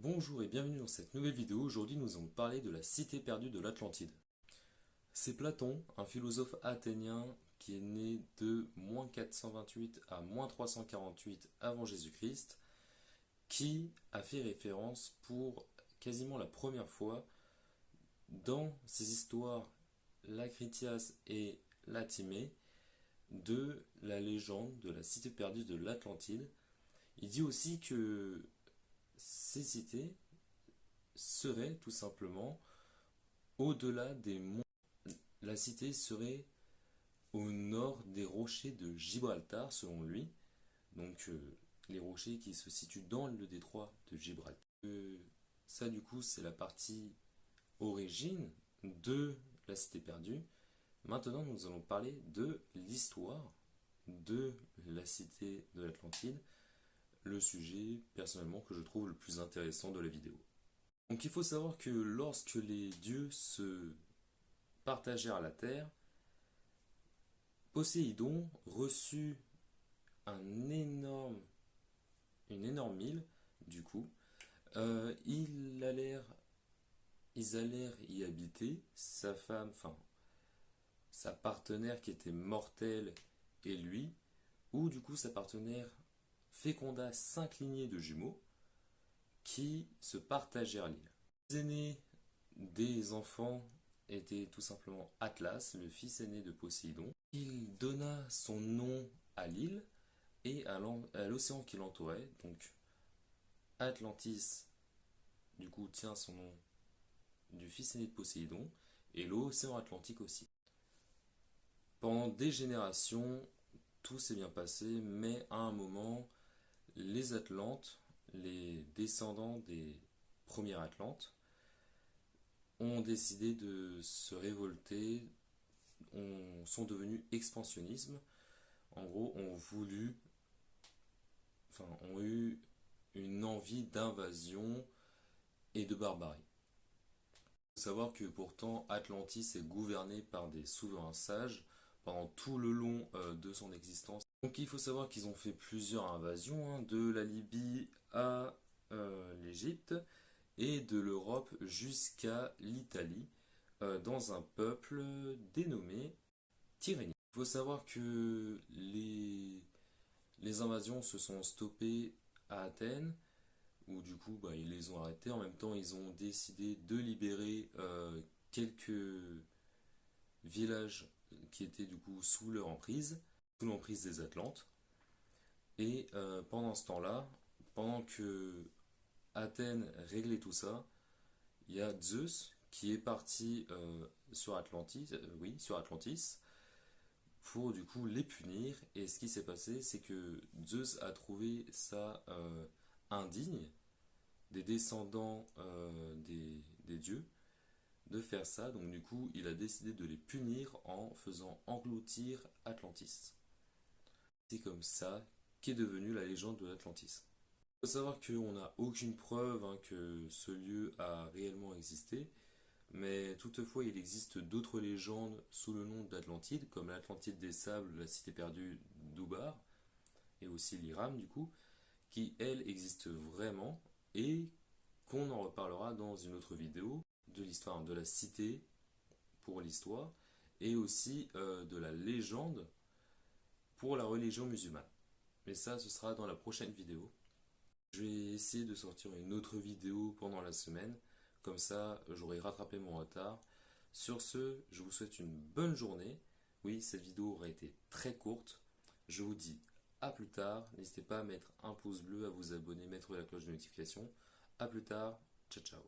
Bonjour et bienvenue dans cette nouvelle vidéo. Aujourd'hui nous allons parler de la cité perdue de l'Atlantide. C'est Platon, un philosophe athénien qui est né de -428 à -348 avant Jésus-Christ, qui a fait référence pour quasiment la première fois dans ses histoires la Critias et la Timée de la légende de la cité perdue de l'Atlantide. Il dit aussi que ces cités seraient tout simplement au-delà des monts. La cité serait au nord des rochers de Gibraltar, selon lui. Donc les rochers qui se situent dans le détroit de Gibraltar. Ça du coup c'est la partie origine de la cité perdue. Maintenant nous allons parler de l'histoire de la cité de l'Atlantide, le sujet personnellement que je trouve le plus intéressant de la vidéo. Donc il faut savoir que lorsque les dieux se partagèrent la terre, Poséidon reçut une énorme île, du coup. Ils allèrent y habiter, sa femme, enfin sa partenaire qui était mortelle et lui, où du coup sa partenaire féconda 5 lignées de jumeaux qui se partagèrent l'île. Les aînés des enfants était tout simplement Atlas, le fils aîné de Poséidon. Il donna son nom à l'île et à l'océan qui l'entourait. Donc Atlantis, du coup, tient son nom du fils aîné de Poséidon et l'océan Atlantique aussi. Pendant des générations, tout s'est bien passé, mais à un moment, les Atlantes, les descendants des premiers Atlantes, ont décidé de se révolter, sont devenus expansionnisme. En gros, ont eu une envie d'invasion et de barbarie. Il faut savoir que pourtant Atlantis est gouverné par des souverains sages pendant tout le long de son existence. Donc il faut savoir qu'ils ont fait plusieurs invasions, de la Libye à l'Égypte et de l'Europe jusqu'à l'Italie, dans un peuple dénommé Tyrénie. Il faut savoir que les invasions se sont stoppées à Athènes, où du coup ils les ont arrêtés. En même temps, ils ont décidé de libérer quelques villages qui étaient du coup sous leur emprise, sous l'emprise des Atlantes. Et pendant ce temps-là, pendant que Athènes réglait tout ça, il y a Zeus qui est parti sur Atlantis, pour du coup les punir. Et ce qui s'est passé, c'est que Zeus a trouvé ça indigne des descendants des dieux de faire ça. Donc du coup, il a décidé de les punir en faisant engloutir Atlantis. C'est comme ça qu'est devenue la légende de l'Atlantis. Il faut savoir qu'on n'a aucune preuve que ce lieu a réellement existé, mais toutefois il existe d'autres légendes sous le nom d'Atlantide, comme l'Atlantide des Sables, la cité perdue d'Ubar, et aussi l'Iram du coup, qui elles existent vraiment, et qu'on en reparlera dans une autre vidéo, de l'histoire de la cité pour l'histoire, et aussi de la légende pour la religion musulmane. Mais ça, ce sera dans la prochaine vidéo. Je vais essayer de sortir une autre vidéo pendant la semaine, comme ça j'aurai rattrapé mon retard. Sur ce, je vous souhaite une bonne journée. Oui, cette vidéo aura été très courte. Je vous dis à plus tard. N'hésitez pas à mettre un pouce bleu, à vous abonner, mettre la cloche de notification. À plus tard. Ciao ciao.